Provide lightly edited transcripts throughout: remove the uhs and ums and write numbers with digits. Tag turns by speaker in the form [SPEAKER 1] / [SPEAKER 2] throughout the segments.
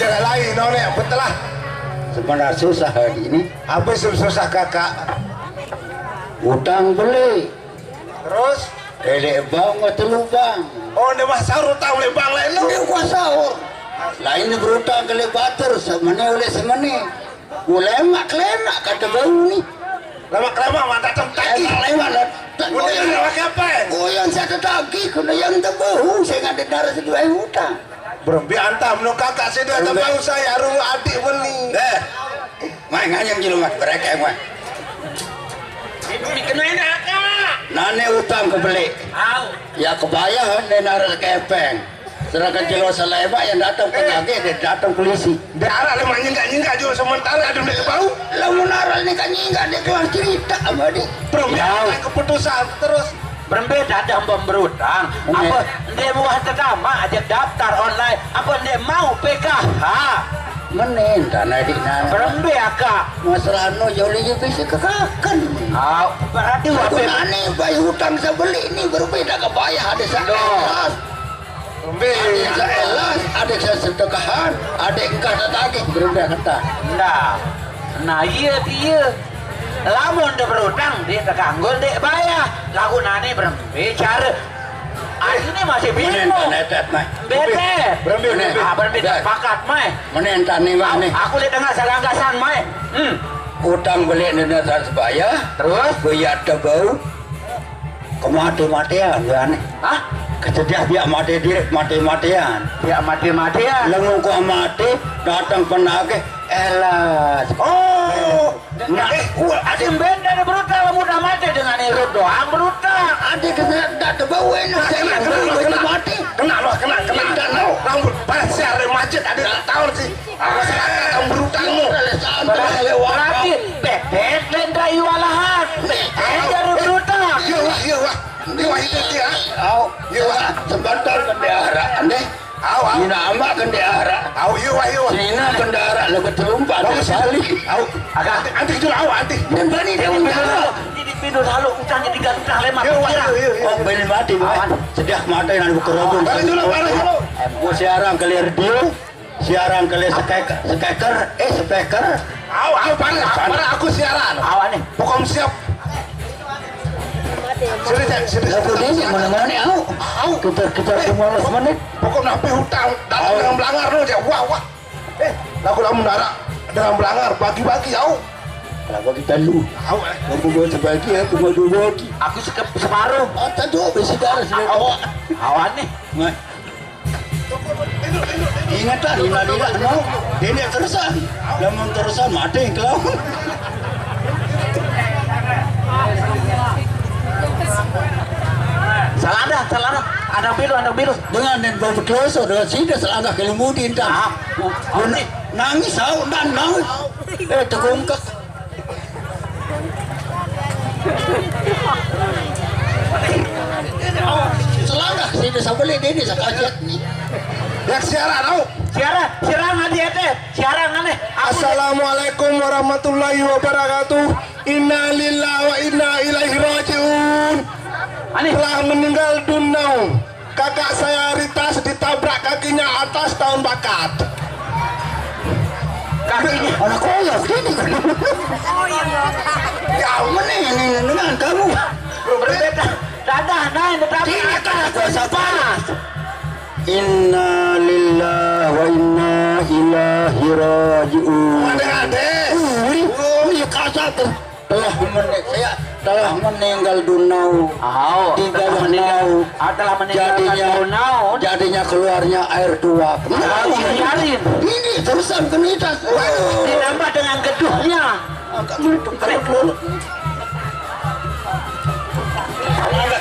[SPEAKER 1] jaga lain nih betul lah
[SPEAKER 2] sebenarnya susah hari ini.
[SPEAKER 1] Apa susah kakak?
[SPEAKER 2] Utang beli
[SPEAKER 1] Terus
[SPEAKER 2] bang atau lubang.
[SPEAKER 1] oh ini mah sahur utang oleh bang lain lu
[SPEAKER 2] Ini gua sahur. Lain berutang ke batur semene oleh semene. Ulemak lemak kata bau nih.
[SPEAKER 1] lama-lama mata temtaki
[SPEAKER 2] Lewat lah.
[SPEAKER 1] udah lewat apa ya?
[SPEAKER 2] Goyang satu taki kena yang terbau. Saya nggak dengar sedua utang.
[SPEAKER 1] Berembi antam no kakak sih dia tebau saya aru adik beli
[SPEAKER 2] Mai nganyam jelumat mereka mah.
[SPEAKER 3] Dikenain kakak.
[SPEAKER 2] Nane utang kebeli. Ya kebayang nenar kepeng. Serahkan jelos seleba yang datang penagih dia datang polisi.
[SPEAKER 1] dia arah lemah nyinggak juga sementara ada dia bau
[SPEAKER 2] Lamun aral ni kan nyingga dia keluar cerita sama dia.
[SPEAKER 1] berembi keputusan terus
[SPEAKER 3] Berbeda dengan pemberutang. Apa dia mau terutama aja daftar online. Apa dia mau PKH?
[SPEAKER 2] Menen tanah di nana.
[SPEAKER 3] Berembe akak.
[SPEAKER 2] Masalah no jauh bisa kekakan.
[SPEAKER 3] Berarti
[SPEAKER 2] Aku
[SPEAKER 3] apa?
[SPEAKER 2] nane bayi hutang saya beli ini berbeda kebayang ada seelas.
[SPEAKER 1] berembi
[SPEAKER 2] Ada seelas, ada saya sedekahan, ada engkau tagih berbeda kata.
[SPEAKER 3] Nah iya dia. Lamun dia berutang dia terganggu dia bayar. Lagu nane berembe cara. Ini masih
[SPEAKER 2] Menen
[SPEAKER 3] bingung.
[SPEAKER 2] tanah tet mah.
[SPEAKER 3] Bete.
[SPEAKER 1] berembi
[SPEAKER 3] Berembe sepakat mai.
[SPEAKER 2] Menen tanah mah nih.
[SPEAKER 3] Aku lihat tengah saganggasan mai.
[SPEAKER 2] Utang beli nana saya sebaya.
[SPEAKER 3] Terus?
[SPEAKER 2] Bayar bau. Kemati-matian ya nih.
[SPEAKER 3] Hah?
[SPEAKER 2] Kesedia biak mati direk mati-matian.
[SPEAKER 3] Ya mati-matian.
[SPEAKER 2] Lengung kok mati datang penagih elas.
[SPEAKER 3] Oh, ada yang beda ada berutang mudah mati dengan itu doang berutang.
[SPEAKER 2] Ada kena tak terbau enak saya kena mati.
[SPEAKER 1] kena rambut pasti ada macet ada tahun sih apa salah kamu berutangmu
[SPEAKER 3] Berarti bebek dan kayu alahan. Bebek dari berutang.
[SPEAKER 1] iya wah itu dia
[SPEAKER 2] Iya sebentar kendara deh. Ina ama kendara.
[SPEAKER 1] iya wah
[SPEAKER 2] Ina kendara lebih terumpat sekali.
[SPEAKER 1] agak anti itu anti
[SPEAKER 2] Membani dia menjauh.
[SPEAKER 3] Jadi pindah lalu utangnya digantung lemak.
[SPEAKER 2] Oh beli mati bukan. Sedia mati nanti berkerudung.
[SPEAKER 1] balik dulu
[SPEAKER 2] Gua siaran ke radio, siaran ke speaker.
[SPEAKER 1] Para aku siaran
[SPEAKER 3] Awan nih.
[SPEAKER 1] pokok siap sini
[SPEAKER 2] Lagu ini mana-mana kita semua menit.
[SPEAKER 1] pokok napi hutang datang dengan melanggar lu aja wah lagu lamun darah dengan melanggar bagi-bagi
[SPEAKER 2] Lagu kita lu. Lagu gua sebagi aku mau dua bagi.
[SPEAKER 3] Aku separuh.
[SPEAKER 2] Tadi besi darah sudah bawa.
[SPEAKER 3] Awan nih.
[SPEAKER 2] Ingatan ina no. Ini terusan. Lamun terusan mati kau.
[SPEAKER 3] Salah. Anak biru.
[SPEAKER 2] Dengan dan bau berdosa dengan sida selangkah kelimudin dah. Nangis dan nangis. Tergungkak. Selangkah sida sabeli ini sakajet nih.
[SPEAKER 1] yang siaran
[SPEAKER 3] Siaran hati-hati. Siaran aneh.
[SPEAKER 1] Assalamualaikum warahmatullahi wabarakatuh. Inna lillahi wa inna ilaihi rajiun. Telah meninggal dunia kakak saya Ritas ditabrak kakinya atas tahun bakat.
[SPEAKER 3] Kakinya.
[SPEAKER 2] Anak koyak ini. Ya mana ini dengan kamu?
[SPEAKER 3] Berbeda. Dadah naik tetapi atas pas.
[SPEAKER 2] Inna lillahi wa inna ilaihi raji'un.
[SPEAKER 1] Adek-adek.
[SPEAKER 2] Wih, kasar telah meninggal dunia. Telah meninggal jadinya keluarnya air tua. Ini terusan kenitas.
[SPEAKER 3] Ditambah dengan geduhnya.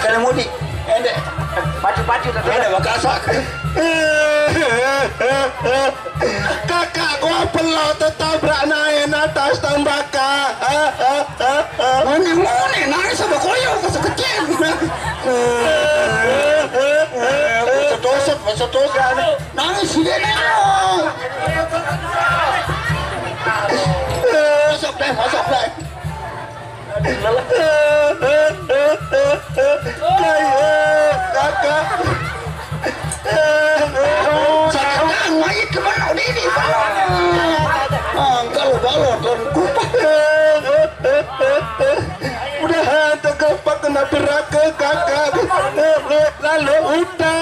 [SPEAKER 2] Kalau mudi, endek.
[SPEAKER 3] Pacu-pacu
[SPEAKER 2] Ada makasak.
[SPEAKER 1] Kakak gua pelot tertabrak naik atas tembaka.
[SPEAKER 2] Mana nangis sama koyo masa kecil. Masa dosa. Nangis sih dia. Masuk deh. Kakak. Sakit kemana ini kalau balon kupak
[SPEAKER 1] udah tergepak kena beraka kakak lalu udah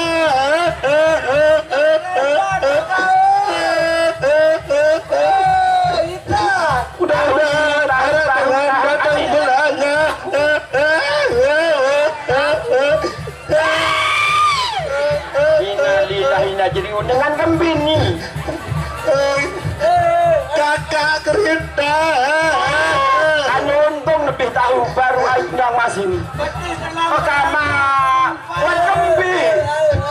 [SPEAKER 1] ada dengan datang belanga
[SPEAKER 2] Innalillahi jadi dengan kambing nih
[SPEAKER 1] kakak kerita
[SPEAKER 2] kan untung lebih tahu baru aing nang masin kama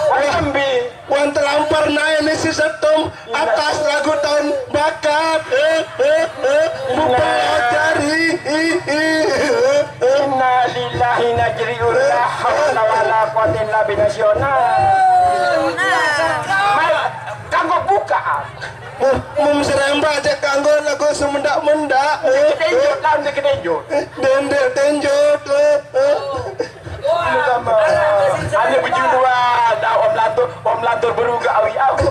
[SPEAKER 2] wan kambing
[SPEAKER 1] wan terlampar naik nih si setum atas lagu tahun bakat mempelajari
[SPEAKER 2] Innalillahi najriun la haula wala quwwata illa billah kanggo buka
[SPEAKER 1] mum seremba aja kanggo lagu semendak-mendak
[SPEAKER 2] tenjot lawan kedenjot
[SPEAKER 1] dendek tenjot
[SPEAKER 2] ane bejudua dah om lantur beruga awi aku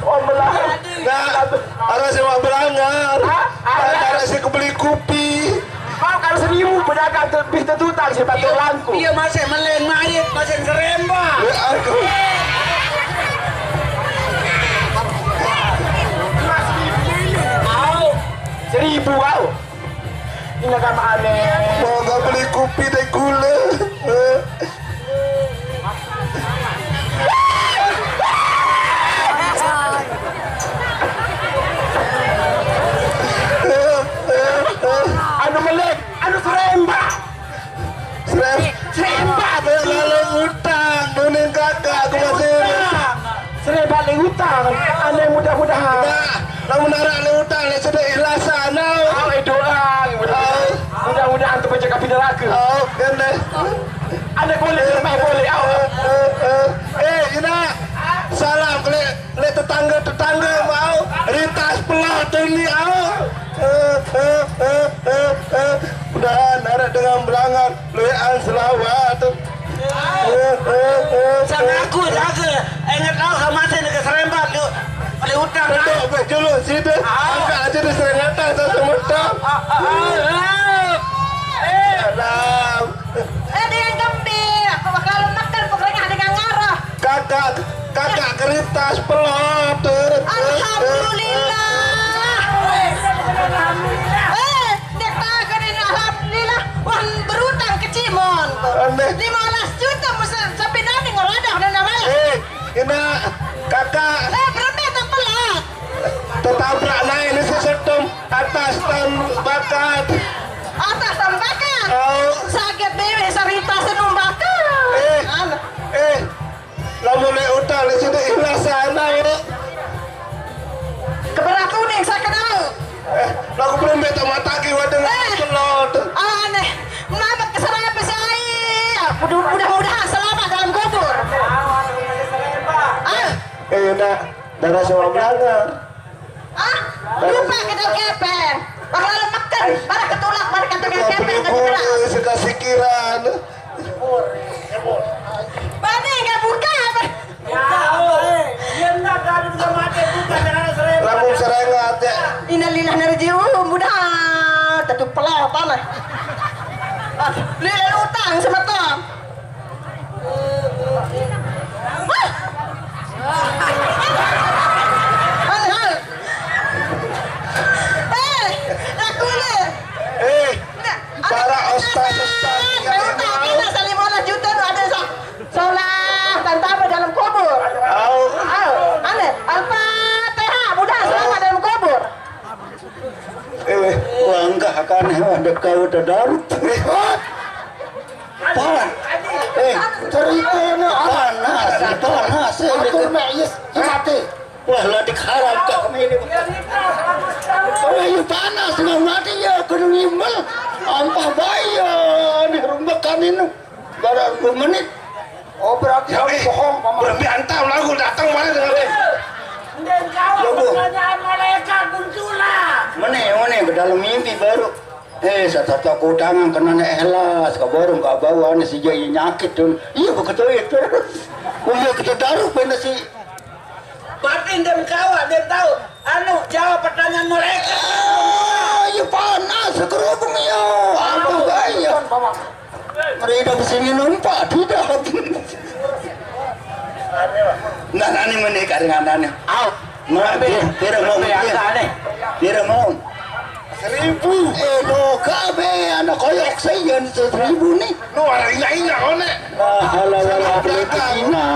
[SPEAKER 2] om lantur
[SPEAKER 1] nah ada sewa belangar ada si kebeli kopi
[SPEAKER 2] mau kalau 1000 pedagang lebih tertutang si batu langku
[SPEAKER 3] Iya masih meleng mayit, masih seremba.
[SPEAKER 1] aku
[SPEAKER 2] 1000 kau ini sama aneh
[SPEAKER 1] mau gak beli kopi dan gula
[SPEAKER 2] anu melek anu seremba
[SPEAKER 1] seremba lalu utang nunin kakak aku masih
[SPEAKER 2] seremba le hutang aneh mudah-mudahan
[SPEAKER 1] namun arah le utang le sudah ikhlasan
[SPEAKER 2] doa mudah-mudahan tuh baca kapi neraka
[SPEAKER 1] kene
[SPEAKER 2] aneh boleh
[SPEAKER 1] ina salam le tetangga mau ritas pelot ini mudahan ada dengan belangan luean selawat
[SPEAKER 3] Sang aku jaga, ingat kau sama saya nak serembat tu, oleh hutang.
[SPEAKER 1] Betul, dulu situ angkat aja di serengatan satu metang salam
[SPEAKER 4] Dengan gembir, aku bakal makan pokoknya dengan ngarah.
[SPEAKER 1] kakak keritas pelot
[SPEAKER 4] Alhamdulillah. Nek takkan ini alhamdulillah. Wan berutang ke Cimon. 15 juta musan sampai nanti ngorodah dan namanya.
[SPEAKER 1] ina kakak
[SPEAKER 4] Berapa tak pelak?
[SPEAKER 1] tertabrak naik ini sesetum atas tan bakat
[SPEAKER 4] Atas tambakan. Sakit bebe sarita senum bakal.
[SPEAKER 1] lamun le utang le situ ikhlasan
[SPEAKER 4] Keberat kuning sakit tahu.
[SPEAKER 1] lagu belum beta mataki wadah pelot
[SPEAKER 4] Aneh, nabat keserapan saya. Mudah-mudahan selamat dalam kubur.
[SPEAKER 1] nak darah semua melanggar
[SPEAKER 4] Lupa kita kepeng. Bakal makan, para ketulak, para ketulak kepeng, ketulak.
[SPEAKER 1] sekasih kiran
[SPEAKER 4] Bani nggak buka apa?
[SPEAKER 1] lamun serengat ya
[SPEAKER 4] Innalillahi narji'u mudah. Tentu pelotan lah. Lila utang sama tong. Aku ni.
[SPEAKER 1] para ustaz
[SPEAKER 4] Utang kita 15 juta tu ada solah tantama dalam kubur. Aneh, Al-Fatihah mudah selamat dalam kubur.
[SPEAKER 2] wah enggak akan ada kau terdarut pan cerita panas aku mayis mati wah lah diharap kak ini ayo panas nggak mati ya kena ngimbal ampah bayar di rumah kan ini baru 2 menit berarti harus bohong
[SPEAKER 1] berarti antam lagu datang mana dengan
[SPEAKER 3] Pertanyaan malaikat munculah.
[SPEAKER 2] Mana ke dalam mimpi baru satu kudangan kena elas ke borong ke bawah si jaya nyakit tuh iya begitu itu iya kita taruh benda si
[SPEAKER 3] batin dem kawa dem tahu anu jawab pertanyaan mereka.
[SPEAKER 2] Ya panas kerubung ya. Apa gaya? Mereka kesini numpak tidak. Nah, nani menikah dengan nani.
[SPEAKER 3] Au,
[SPEAKER 2] Tidak mau. Tidak mau.
[SPEAKER 1] 1000
[SPEAKER 2] Lo kabe anak koyok saya 1000 nih.
[SPEAKER 1] nu ada iya one
[SPEAKER 2] Halah Cina.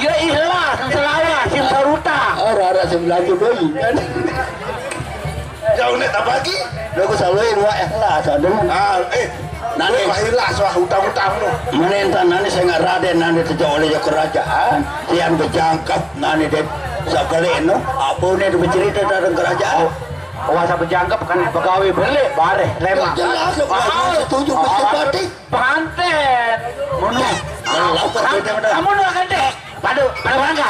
[SPEAKER 3] ya ikhlas selawat sim saruta.
[SPEAKER 2] Ara sebelah deui.
[SPEAKER 1] jauh nih tak bagi
[SPEAKER 2] Lagu saweun wa ikhlas aduh.
[SPEAKER 1] nani ikhlas wah utang-utang nu
[SPEAKER 2] Menentan nani saya Raden nani teu oleh kerajaan. Sian berjangkap nani de sakaleno. Apune tu bercerita tentang kerajaan.
[SPEAKER 3] Kuasa berjangkep kan pegawai beli bareh lemak.
[SPEAKER 2] Jelas setuju bersebatik.
[SPEAKER 3] Panten. Munu. Kamu nu akan dek. Padu, pada bangga.